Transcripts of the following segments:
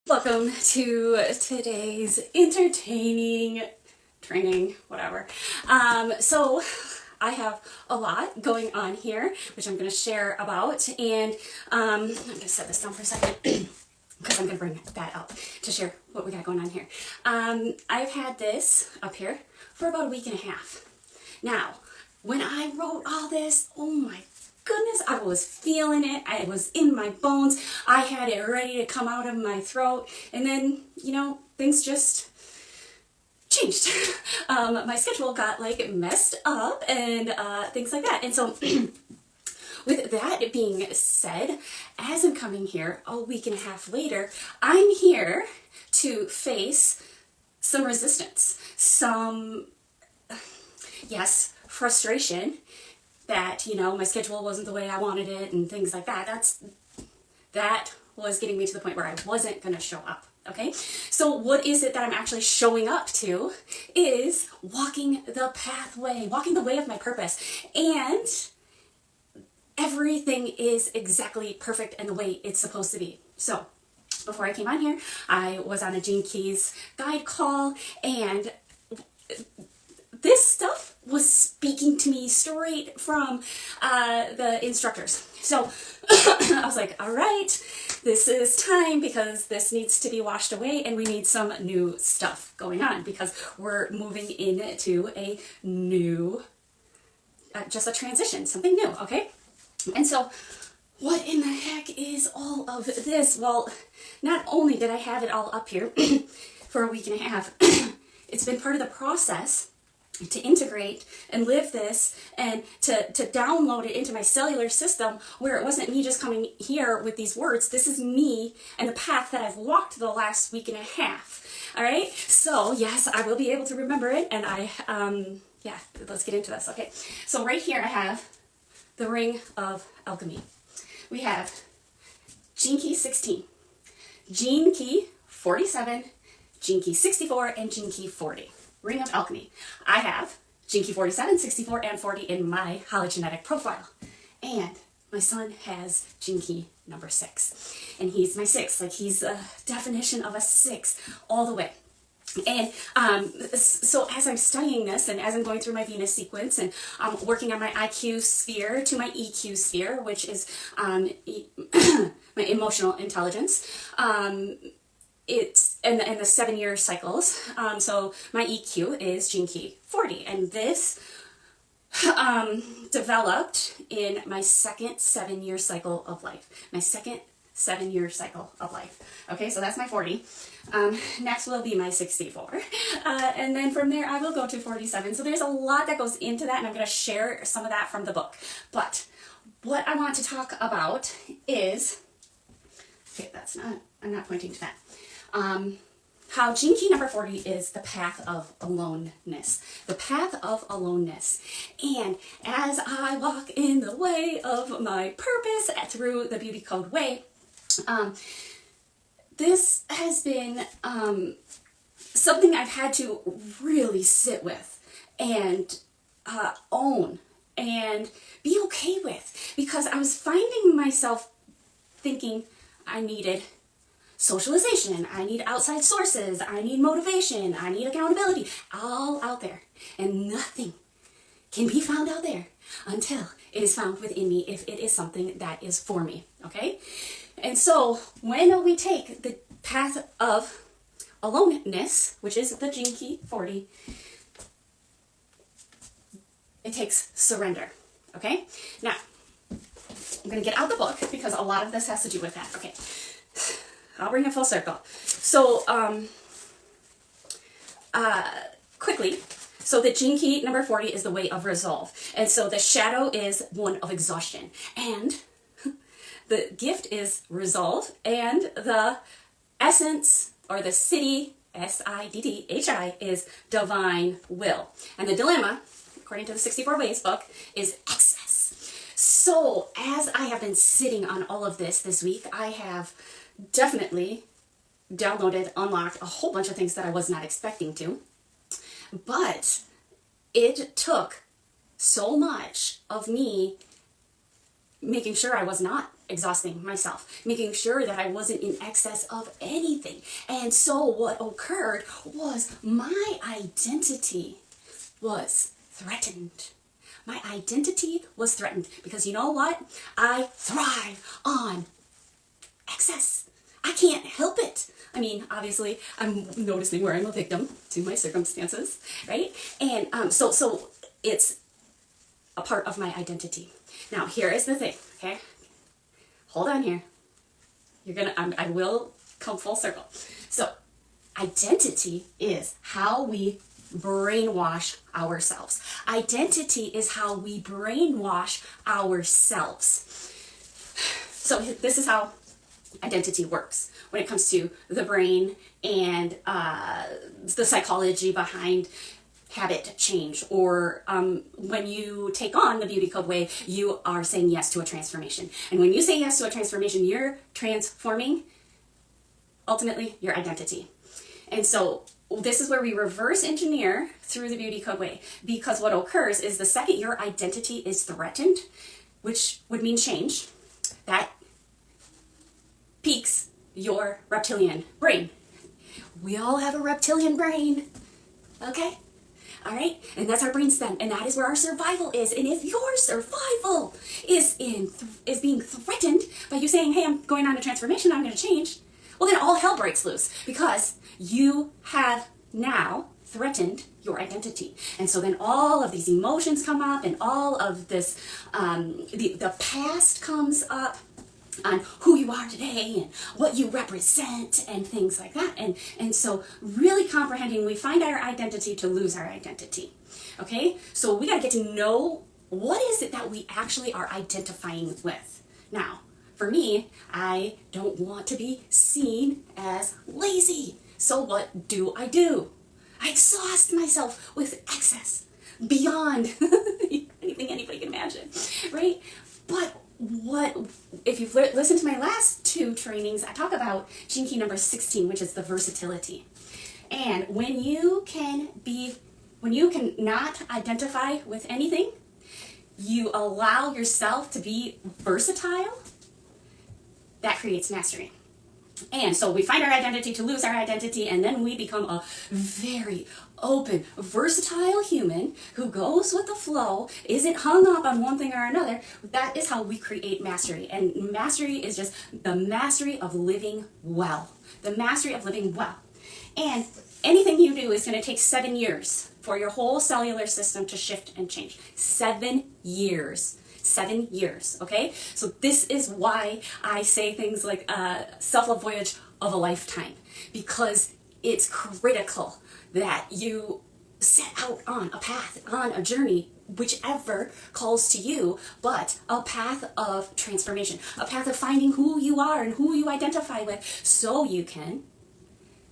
Welcome to today's entertaining training, whatever. So I have a lot going on here, which I'm going to share about, and I'm going to set this down for a second because I'm going to bring that up to share what we got going on here. I've had this up here for about a week and a half. Now, when I wrote all this, oh my goodness, I was feeling it. I was in my bones. I had it ready to come out of my throat. And then, things just changed. My schedule got messed up and things like that. And so with that being said, as I'm coming here a week and a half later, I'm here to face some resistance, some, yes, frustration that, my schedule wasn't the way I wanted it and things like that. That was getting me to the point where I wasn't going to show up. Okay. So what is it that I'm actually showing up to is walking the pathway, walking the way of my purpose. And everything is exactly perfect and the way it's supposed to be. So before I came on here, I was on a Gene Keys guide call, and this stuff was speaking to me straight from the instructors. So I was like, all right, this is time because this needs to be washed away and we need some new stuff going on because we're moving into a new, just a transition, something new, okay? And so what in the heck is all of this? Well, not only did I have it all up here for a week and a half, it's been part of the process to integrate and live this and to download it into my cellular system where it wasn't me just coming here with these words. This is me and the path that I've walked the last week and a half. All right. So yes, I will be able to remember it. And let's get into this. Okay. So right here I have the Ring of Alchemy. We have Gene Key 16, Gene Key 47, Gene Key 64, and Gene Key 40. Ring of Alchemy. I have Gene Key 47, 64, and 40 in my hologenetic profile. And my son has Gene Key number 6. And he's my 6. He's a definition of a 6 all the way. And so as I'm studying this and as I'm going through my Venus sequence and working on my IQ sphere to my EQ sphere, which is my emotional intelligence, it's and the 7-year cycles. So my EQ is Gene Key 40, and this developed in my second 7-year cycle of life. My second 7-year cycle of life. Okay, so that's my 40. Next will be my 64. And then from there I will go to 47. So there's a lot that goes into that, and I'm going to share some of that from the book. But what I want to talk about is, okay, I'm not pointing to that. How Gene Key number 40 is the path of aloneness. The path of aloneness. And as I walk in the way of my purpose through the Beauty Code way, this has been something I've had to really sit with and own and be okay with, because I was finding myself thinking I needed socialization, I need outside sources, I need motivation, I need accountability, all out there. And nothing can be found out there until it is found within me, if it is something that is for me, okay? And so when we take the path of aloneness, which is the Gene Key 40, it takes surrender, okay? Now, I'm going to get out the book because a lot of this has to do with that, okay? I'll bring it full circle. So, quickly, so the Gene Key number 40 is the way of resolve. And so the shadow is one of exhaustion. And the gift is resolve. And the essence, or the siddhi, S-I-D-D-H-I, is divine will. And the dilemma, according to the 64 Ways book, is excess. So, as I have been sitting on all of this week, I have definitely downloaded, unlocked a whole bunch of things that I was not expecting to. But it took so much of me making sure I was not exhausting myself, making sure that I wasn't in excess of anything. And so what occurred was my identity was threatened. My identity was threatened because you know what? I thrive on excess. I can't help it. I mean, obviously, I'm noticing where I'm a victim to my circumstances, right? And so it's a part of my identity. Now, here is the thing, okay? Hold on here. I will come full circle. So, identity is how we brainwash ourselves. Identity is how we brainwash ourselves. So, this is how identity works when it comes to the brain and the psychology behind habit change, or when you take on the Beauty Code Way, you are saying yes to a transformation. And when you say yes to a transformation, you're transforming, ultimately, your identity. And so this is where we reverse engineer through the Beauty Code Way, because what occurs is the second your identity is threatened, which would mean change, that piques your reptilian brain. We all have a reptilian brain, okay? All right, and that's our brainstem, and that is where our survival is. And if your survival is being threatened by you saying, "Hey, I'm going on a transformation, I'm going to change," well, then all hell breaks loose because you have now threatened your identity. And so then all of these emotions come up, and all of this, the past comes up on who you are today and what you represent and things like that. And so really comprehending, we find our identity to lose our identity. Okay? So we got to get to know what is it that we actually are identifying with. Now, for me, I don't want to be seen as lazy. So what do? I exhaust myself with excess beyond anything anybody can imagine, right? But if you've listened to my last two trainings, I talk about gene key number 16, which is the versatility. And when you can not identify with anything, you allow yourself to be versatile, that creates mastery. And so we find our identity to lose our identity, and then we become a very open, versatile human who goes with the flow, isn't hung up on one thing or another. That is how we create mastery. And mastery is just the mastery of living well. The mastery of living well. And anything you do is going to take 7 years for your whole cellular system to shift and change. 7 years. 7 years, okay? So this is why I say things like self-love voyage of a lifetime, because it's critical that you set out on a path, on a journey, whichever calls to you, but a path of transformation, a path of finding who you are and who you identify with, so you can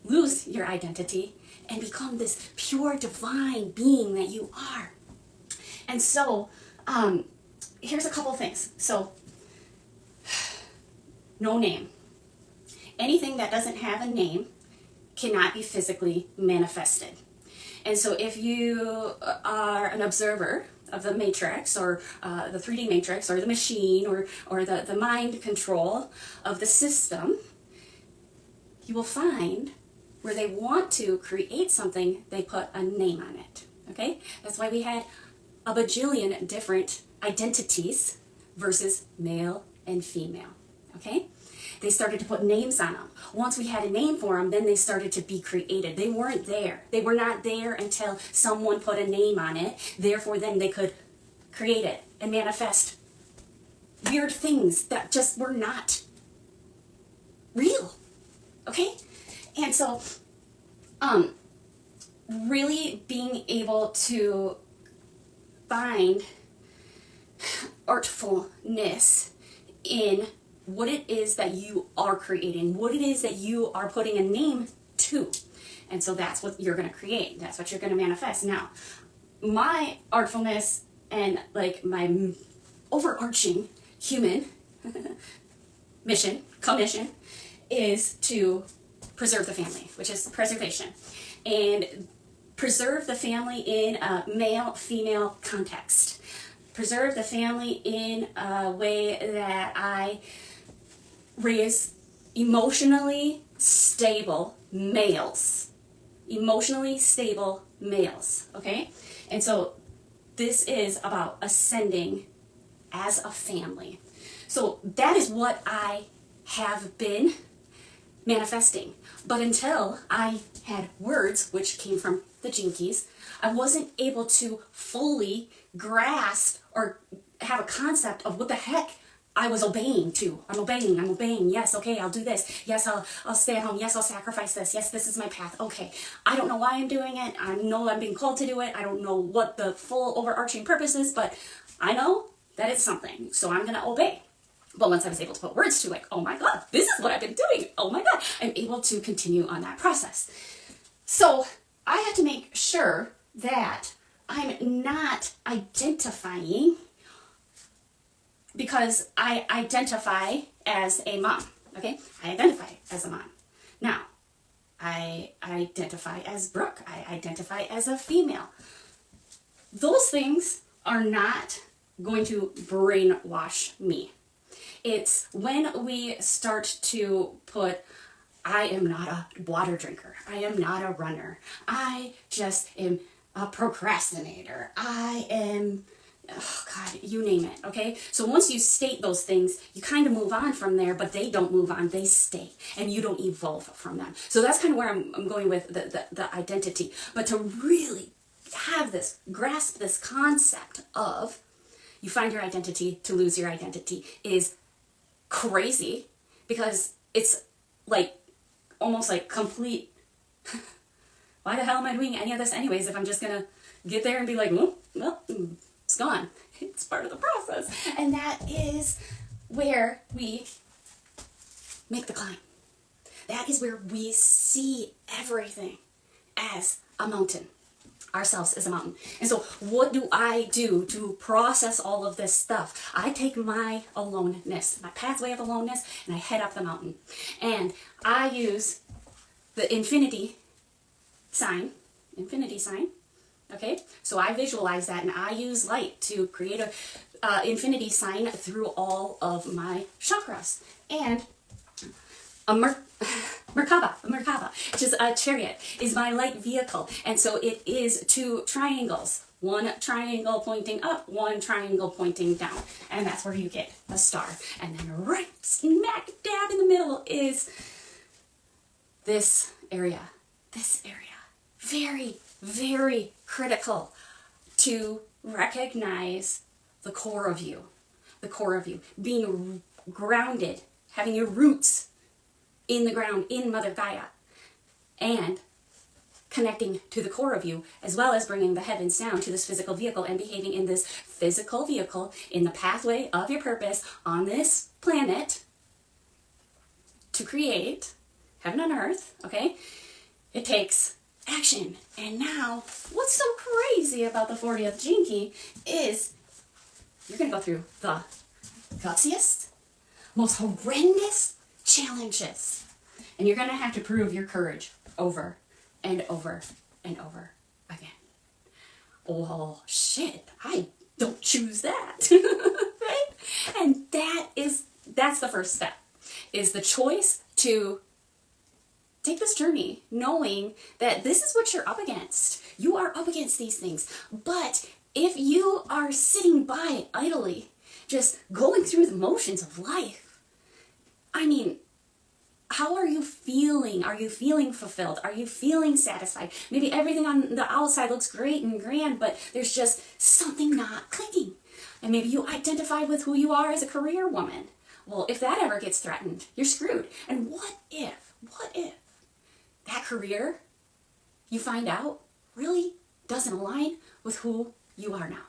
lose your identity and become this pure divine being that you are. And so, here's a couple things. So, no name. Anything that doesn't have a name cannot be physically manifested. And so if you are an observer of the matrix, or the 3D matrix, or the machine, or the mind control of the system, you will find where they want to create something, they put a name on it. Okay? That's why we had a bajillion different identities versus male and female. Okay? They started to put names on them. Once we had a name for them, then they started to be created. They weren't there. They were not there until someone put a name on it. Therefore, then they could create it and manifest weird things that just were not real. Okay? And so, really being able to find artfulness in what it is that you are creating, what it is that you are putting a name to. And so that's what you're going to create. That's what you're going to manifest. Now, my artfulness and like my overarching human commission is to preserve the family, which is preservation. And preserve the family in a male-female context. preserve the family in a way that I raise emotionally stable males. Emotionally stable males, okay? And so this is about ascending as a family. So that is what I have been manifesting. But until I had words, which came from the Gene Keys, I wasn't able to fully grasp or have a concept of what the heck I was obeying to. I'm obeying. Yes, okay, I'll do this. Yes, I'll stay at home. Yes, I'll sacrifice this. Yes, this is my path. Okay, I don't know why I'm doing it. I know I'm being called to do it. I don't know what the full overarching purpose is, but I know that it's something. So I'm going to obey. But once I was able to put words to like, oh my God, this is what I've been doing. Oh my God, I'm able to continue on that process. So I had to make sure that I'm not identifying because I identify as a mom, okay? I identify as a mom. Now, I identify as Brooke. I identify as a female. Those things are not going to brainwash me. It's when we start to put, I am not a water drinker. I am not a runner. I just am a procrastinator. I am, oh God, you name it, okay? So once you state those things, you kind of move on from there, but they don't move on, they stay, and you don't evolve from them. So that's kind of where I'm going with the identity. But to really have this, grasp this concept of you find your identity to lose your identity is crazy, because it's like almost like complete, why the hell am I doing any of this anyways if I'm just gonna get there and be like, well, it's gone. It's part of the process. And that is where we make the climb. That is where we see everything as a mountain, ourselves as a mountain. And so what do I do to process all of this stuff? I take my aloneness, my pathway of aloneness, and I head up the mountain. And I use the infinity sign, okay? So I visualize that, and I use light to create a infinity sign through all of my chakras. And a Merkaba, which is a chariot, is my light vehicle. And so it is two triangles. One triangle pointing up, one triangle pointing down. And that's where you get a star. And then right smack dab in the middle is this area. Very, very critical to recognize the core of you. Being grounded, having your roots in the ground, in Mother Gaia, and connecting to the core of you, as well as bringing the heavens down to this physical vehicle and behaving in this physical vehicle in the pathway of your purpose on this planet to create heaven on earth, okay? It takes action. And now, what's so crazy about the 40th Gene Key is you're going to go through the gutsiest, most horrendous challenges. And you're going to have to prove your courage over and over and over again. Oh, shit, I don't choose that, right? And that's the first step, is the choice to take this journey knowing that this is what you're up against. You are up against these things. But if you are sitting by idly, just going through the motions of life, I mean, how are you feeling? Are you feeling fulfilled? Are you feeling satisfied? Maybe everything on the outside looks great and grand, but there's just something not clicking. And maybe you identify with who you are as a career woman. Well, if that ever gets threatened, you're screwed. And what if that career, you find out, really doesn't align with who you are now?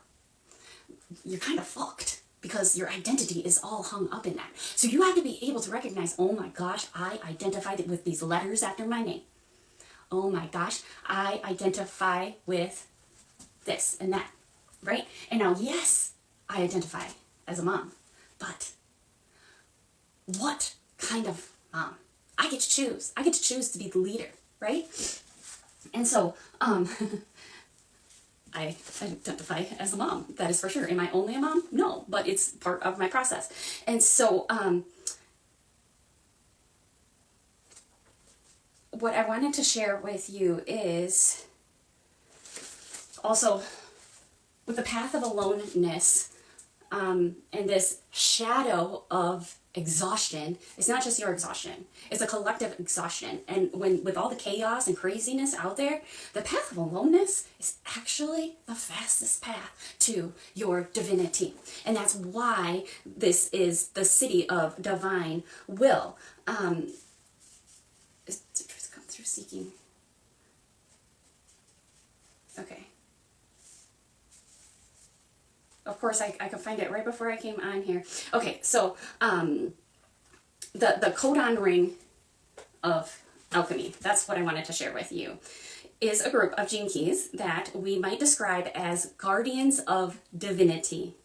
You're kind of fucked, because your identity is all hung up in that. So you have to be able to recognize, oh my gosh, I identify with these letters after my name. Oh my gosh, I identify with this and that, right? And now, yes, I identify as a mom, but what kind of mom? I get to choose. I get to choose to be the leader, right? And so, I identify as a mom. That is for sure. Am I only a mom? No, but it's part of my process. And so, what I wanted to share with you is also with the path of aloneness, and this shadow of exhaustion. It's not just your exhaustion, it's a collective exhaustion. And when with all the chaos and craziness out there, the path of aloneness is actually the fastest path to your divinity. And that's why this is the city of divine will. Just come through seeking. Okay. Of course, I could find it right before I came on here. Okay, so the codon ring of alchemy, that's what I wanted to share with you, is a group of gene keys that we might describe as guardians of divinity.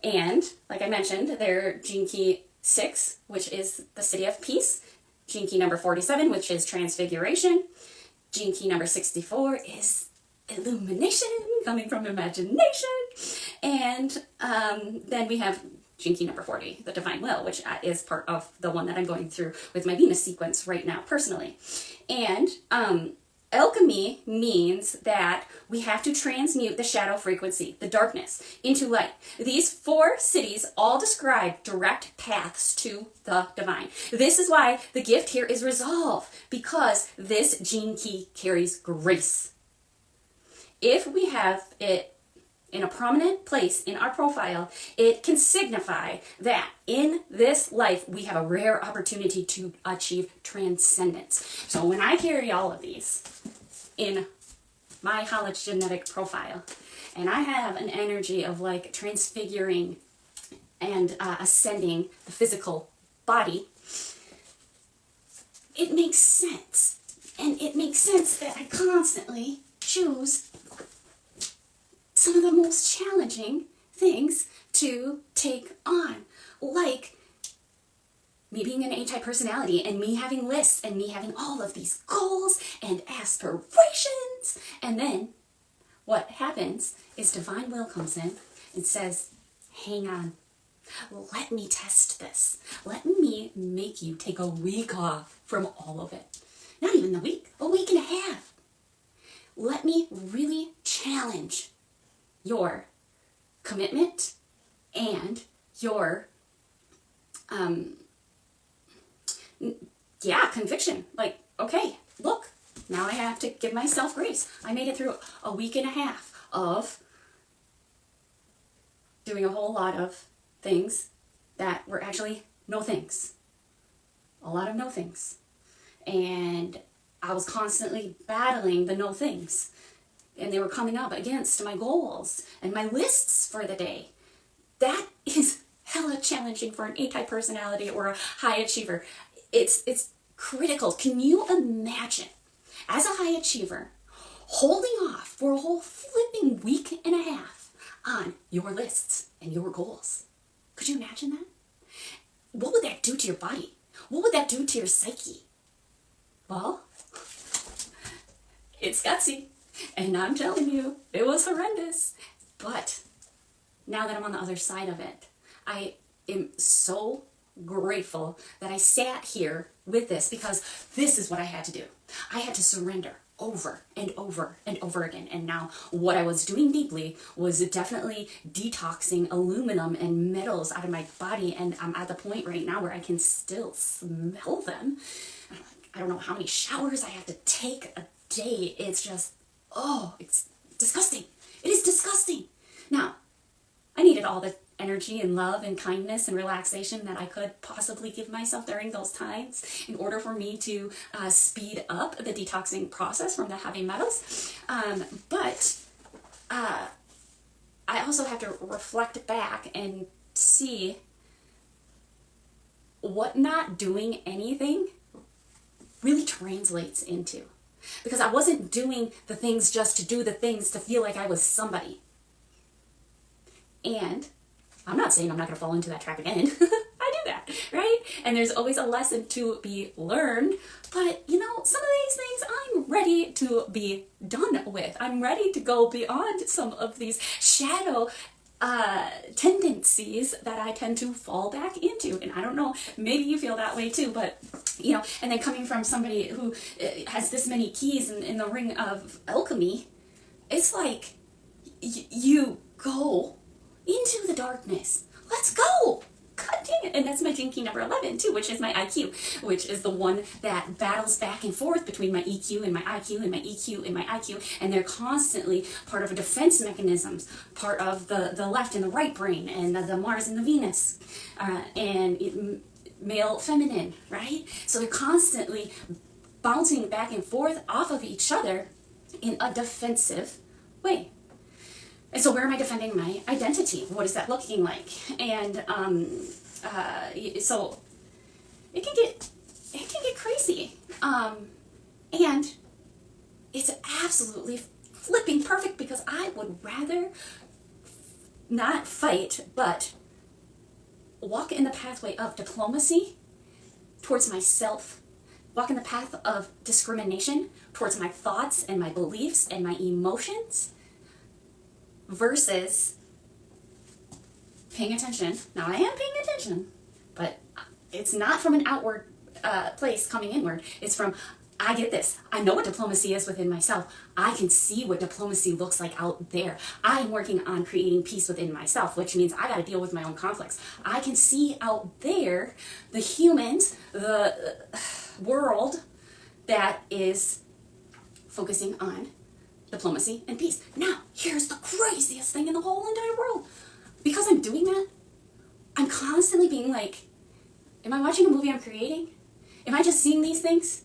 And like I mentioned, they're gene key 6, which is the city of peace, gene key number 47, which is transfiguration, gene key number 64 is illumination, coming from imagination. And then we have gene key number 40, the divine will, which is part of the one that I'm going through with my Venus sequence right now personally. And alchemy means that we have to transmute the shadow frequency, the darkness, into light. These 4 cities all describe direct paths to the divine. This is why the gift here is resolve, because this gene key carries grace. If we have it in a prominent place in our profile, it can signify that in this life we have a rare opportunity to achieve transcendence. So when I carry all of these in my hologenetic profile, and I have an energy of like transfiguring and ascending the physical body, it makes sense. And it makes sense that I constantly choose some of the most challenging things to take on, like me being an A-type personality and me having lists and me having all of these goals and aspirations. And then what happens is divine will comes in and says, hang on, let me test this. Let me make you take a week off from all of it. Not even a week and a half. Let me really challenge your commitment and your conviction. Like, okay, look, now I have to give myself grace. I made it through a week and a half of doing a whole lot of things that were actually no things. A lot of no things. And I was constantly battling the no things. And they were coming up against my goals and my lists for the day. That is hella challenging for an A-type personality or a high achiever. It's critical. Can you imagine, as a high achiever, holding off for a whole flipping week and a half on your lists and your goals? Could you imagine that? What would that do to your body? What would that do to your psyche? Well, it's gutsy. And I'm telling you, it was horrendous. But now that I'm on the other side of it, I am so grateful that I sat here with this, because this is what I had to do. I had to surrender over and over and over again. And now what I was doing deeply was definitely detoxing aluminum and metals out of my body. And I'm at the point right now where I can still smell them. I don't know how many showers I have to take a day. It's just, oh, it's disgusting. It is disgusting. Now, I needed all the energy and love and kindness and relaxation that I could possibly give myself during those times in order for me to speed up the detoxing process from the heavy metals. But I also have to reflect back and see what not doing anything really translates into. Because I wasn't doing the things just to do the things to feel like I was somebody. And I'm not saying I'm not going to fall into that trap again. I do that, right? And there's always a lesson to be learned. But, you know, some of these things I I'm ready to be done with. I'm ready to go beyond some of these shadow tendencies that I tend to fall back into. And I don't know, maybe you feel that way too, but you know, and then coming from somebody who has this many keys in the ring of alchemy, it's like you go into the darkness. Let's go. God dang it. And that's my gene key number 11 too, which is my IQ, which is the one that battles back and forth between my EQ and my IQ and my EQ and my IQ. And they're constantly part of a defense mechanisms, part of the left and the right brain, and the Mars and the Venus, male, feminine, right? So they're constantly bouncing back and forth off of each other in a defensive way. And so where am I defending my identity? What is that looking like? And so it can get crazy. And it's absolutely flipping perfect, because I would rather not fight, but walk in the pathway of diplomacy towards myself, walk in the path of discrimination towards my thoughts and my beliefs and my emotions, versus paying attention. Now I am paying attention, but it's not from an outward place coming inward. It's from, I get this. I know what diplomacy is within myself. I can see what diplomacy looks like out there. I'm working on creating peace within myself, which means I got to deal with my own conflicts. I can see out there the humans, the world that is focusing on diplomacy and peace. Now, here's the craziest thing in the whole entire world. Because I'm doing that, I'm constantly being like, am I watching a movie I'm creating? Am I just seeing these things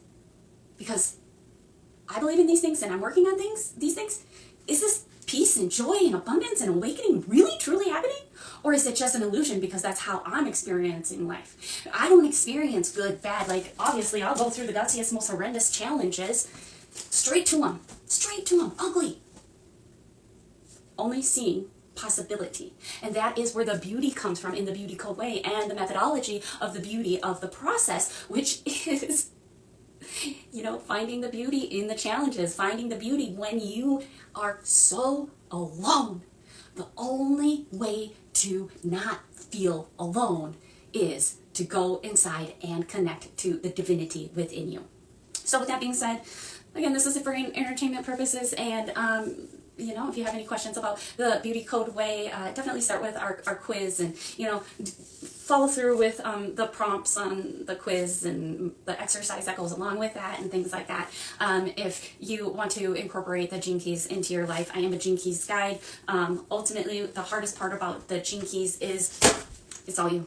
because I believe in these things and I'm working on these things? Is this peace and joy and abundance and awakening really truly happening? Or is it just an illusion because that's how I'm experiencing life? I don't experience good, bad. Like, obviously, I'll go through the gutsiest, most horrendous challenges straight to them, ugly. Only seeing possibility. And that is where the beauty comes from in the beauty code way, and the methodology of the beauty of the process, which is, you know, finding the beauty in the challenges, finding the beauty when you are so alone. The only way to not feel alone is to go inside and connect to the divinity within you. So with that being said, again, this is for entertainment purposes, and you know, if you have any questions about the beauty code way, definitely start with our quiz, and you know, follow through with the prompts on the quiz and the exercise that goes along with that and things like that. If you want to incorporate the Gene Keys into your life, I am a Gene Keys guide. Ultimately, the hardest part about the Gene Keys is it's all you.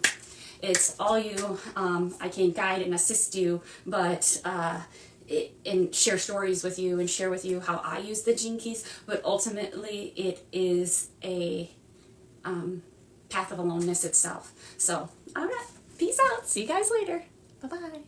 It's all you. I can guide and assist you, but and share stories with you and share with you how I use the Gene Keys, but ultimately it is a path of aloneness itself. So, all right, peace out. See you guys later. Bye-bye.